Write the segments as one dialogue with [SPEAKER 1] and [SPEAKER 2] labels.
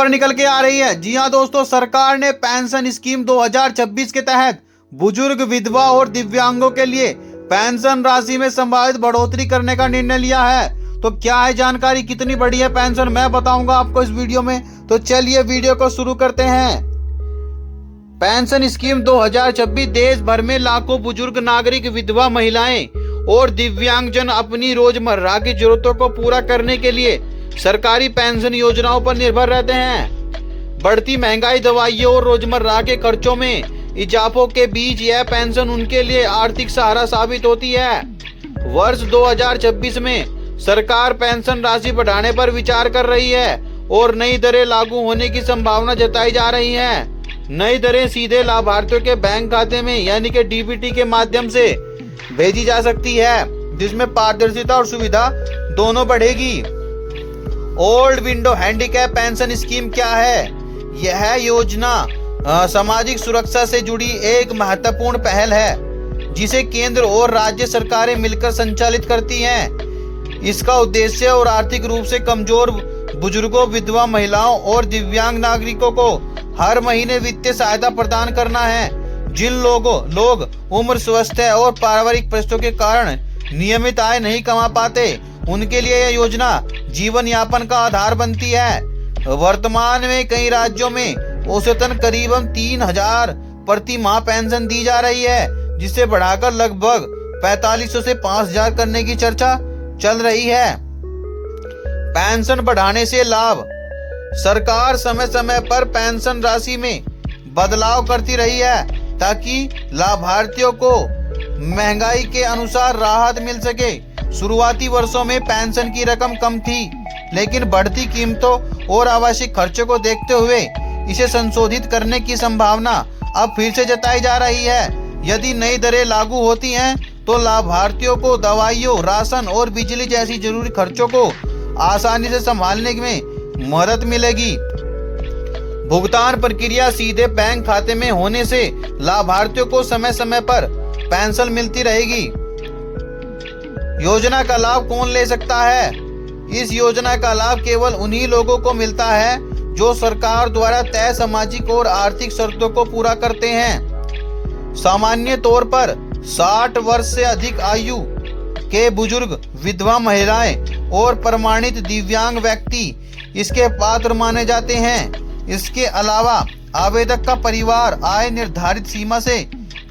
[SPEAKER 1] खबर निकल के आ रही है। जी हां दोस्तों, सरकार ने पेंशन स्कीम 2026 के तहत बुजुर्ग, विधवा और दिव्यांगों के लिए पेंशन राशि में संभावित बढ़ोतरी करने का निर्णय लिया है। तो क्या है जानकारी, कितनी बड़ी है पेंशन, मैं बताऊंगा आपको इस वीडियो में। तो चलिए वीडियो को शुरू करते हैं। पेंशन स्कीम 2026 देश भर में लाखों बुजुर्ग नागरिक, विधवा महिलाएं और दिव्यांगजन अपनी रोजमर्रा की जरूरतों को पूरा करने के लिए सरकारी पेंशन योजनाओं पर निर्भर रहते हैं। बढ़ती महंगाई, दवाइयों और रोजमर्रा के खर्चों में इजाफों के बीच यह पेंशन उनके लिए आर्थिक सहारा साबित होती है। वर्ष 2026 में सरकार पेंशन राशि बढ़ाने पर विचार कर रही है और नई दरें लागू होने की संभावना जताई जा रही है। नई दरें सीधे लाभार्थियों के बैंक खाते में यानी कि डीबीटी के माध्यम से भेजी जा सकती है, जिसमें पारदर्शिता और सुविधा दोनों बढ़ेगी। Old window handicap pension scheme क्या है? यह योजना सामाजिक सुरक्षा से जुड़ी एक महत्वपूर्ण पहल है जिसे केंद्र और राज्य सरकारें मिलकर संचालित करती हैं। इसका उद्देश्य और आर्थिक रूप से कमजोर बुजुर्गों, विधवा महिलाओं और दिव्यांग नागरिकों को हर महीने वित्तीय सहायता प्रदान करना है। जिन लोग उम्र, स्वास्थ्य और पारिवारिक परिस्थितियों के कारण नियमित आय नहीं कमा पाते, उनके लिए यह योजना जीवन यापन का आधार बनती है। वर्तमान में कई राज्यों में औसतन करीबन 3,000 प्रति माह पेंशन दी जा रही है, जिसे बढ़ाकर लगभग 4500 से 5,000 करने की चर्चा चल रही है। पेंशन बढ़ाने से लाभ: सरकार समय समय पर पेंशन राशि में बदलाव करती रही है ताकि लाभार्थियों को महंगाई के अनुसार राहत मिल सके। शुरुआती वर्षों में पेंशन की रकम कम थी, लेकिन बढ़ती कीमतों और आवश्यक खर्चों को देखते हुए इसे संशोधित करने की संभावना अब फिर से जताई जा रही है। यदि नई दरें लागू होती हैं तो लाभार्थियों को दवाइयों, राशन और बिजली जैसी जरूरी खर्चों को आसानी से संभालने में मदद मिलेगी। भुगतान प्रक्रिया सीधे बैंक खाते में होने से लाभार्थियों को समय समय पर पेंशन मिलती रहेगी। योजना का लाभ कौन ले सकता है? इस योजना का लाभ केवल उन्हीं लोगों को मिलता है जो सरकार द्वारा तय सामाजिक और आर्थिक शर्तों को पूरा करते हैं। सामान्य तौर पर 60 वर्ष से अधिक आयु के बुजुर्ग, विधवा महिलाएं और प्रमाणित दिव्यांग व्यक्ति इसके पात्र माने जाते हैं। इसके अलावा आवेदक का परिवार आय निर्धारित सीमा से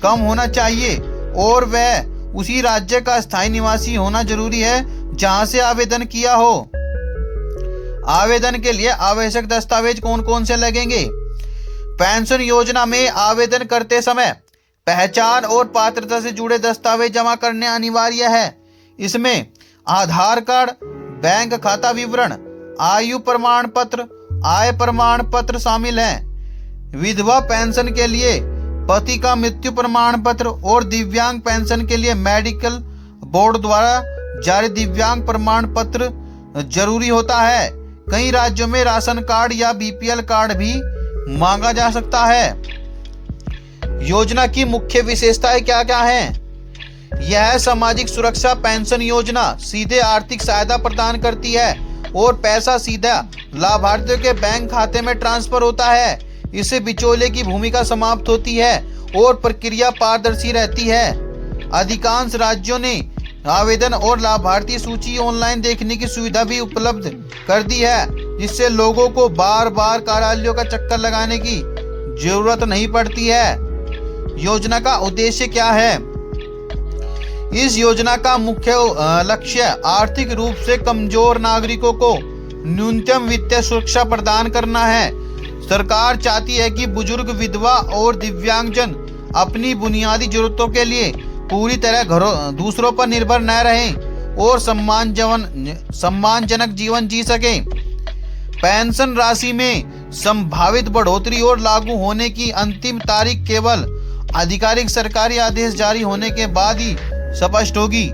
[SPEAKER 1] कम होना चाहिए और वह उसी राज्य का स्थायी निवासी होना जरूरी है जहां से आवेदन किया हो। आवेदन के लिए आवश्यक दस्तावेज कौन कौन से लगेंगे? पेंशन योजना में आवेदन करते समय पहचान और पात्रता से जुड़े दस्तावेज जमा करने अनिवार्य है। इसमें आधार कार्ड, बैंक खाता विवरण, आयु प्रमाण पत्र, आय प्रमाण पत्र शामिल हैं। विधवा पेंशन के लिए पति का मृत्यु प्रमाण पत्र और दिव्यांग पेंशन के लिए मेडिकल बोर्ड द्वारा जारी दिव्यांग प्रमाण पत्र जरूरी होता है। कई राज्यों में राशन कार्ड या बीपीएल कार्ड भी मांगा जा सकता है। योजना की मुख्य विशेषताएं क्या क्या हैं? यह सामाजिक सुरक्षा पेंशन योजना सीधे आर्थिक सहायता प्रदान करती है और पैसा सीधा लाभार्थियों के बैंक खाते में ट्रांसफर होता है। इससे बिचौले की भूमिका समाप्त होती है और प्रक्रिया पारदर्शी रहती है। अधिकांश राज्यों ने आवेदन और लाभार्थी सूची ऑनलाइन देखने की सुविधा भी उपलब्ध कर दी है, जिससे लोगों को बार बार कार्यालयों का चक्कर लगाने की जरूरत नहीं पड़ती है। योजना का उद्देश्य क्या है? इस योजना का मुख्य लक्ष्य आर्थिक रूप से कमजोर नागरिकों को न्यूनतम वित्तीय सुरक्षा प्रदान करना है। सरकार चाहती है कि बुजुर्ग, विधवा और दिव्यांगजन अपनी बुनियादी जरूरतों के लिए पूरी तरह दूसरों पर निर्भर न रहें और सम्मानजनक जीवन जी सकें। पेंशन राशि में संभावित बढ़ोतरी और लागू होने की अंतिम तारीख केवल आधिकारिक सरकारी आदेश जारी होने के बाद ही स्पष्ट होगी।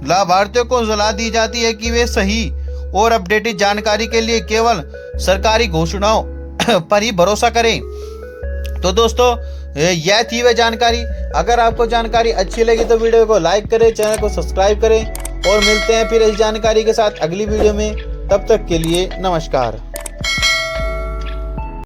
[SPEAKER 1] लाभार्थियों को सलाह दी जाती है कि वे सही और अपडेटेड जानकारी के लिए केवल सरकारी घोषणाओं पर ही भरोसा करें। तो दोस्तों, यह थी वह जानकारी। अगर आपको जानकारी अच्छी लगी तो वीडियो को लाइक करें, चैनल को सब्सक्राइब करें और मिलते हैं फिर इस जानकारी के साथ अगली वीडियो में। तब तक के लिए नमस्कार।